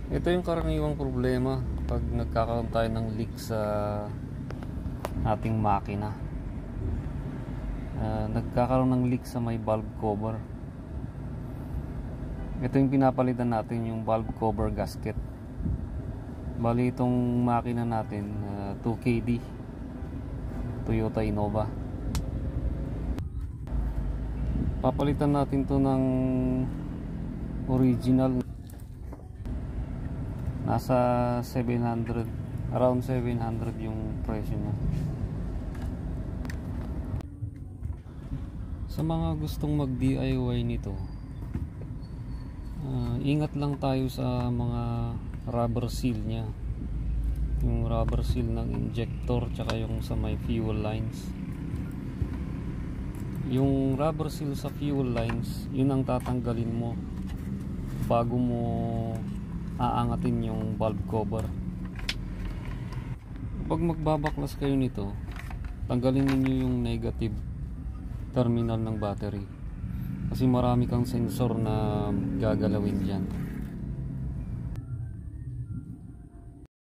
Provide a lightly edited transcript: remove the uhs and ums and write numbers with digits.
Ito yung karaniwang problema pag nagkakaroon tayo ng leak sa ating makina. Nagkakaroon ng leak sa may valve cover. Ito yung pinapalitan natin, yung valve cover gasket. Bali itong makina natin 2KD Toyota Innova. Papalitan natin to ng original. Nasa 700, around 700 yung presyo niya. Sa mga gustong mag DIY nito, ingat lang tayo sa mga rubber seal nya, yung rubber seal ng injector tsaka yung sa may fuel lines. Yung rubber seal sa fuel lines, yun ang tatanggalin mo bago mo aangatin yung valve cover. Pag magbabaklas kayo nito, tanggalin niyo yung negative terminal ng battery kasi marami kang sensor na gagalawin dyan.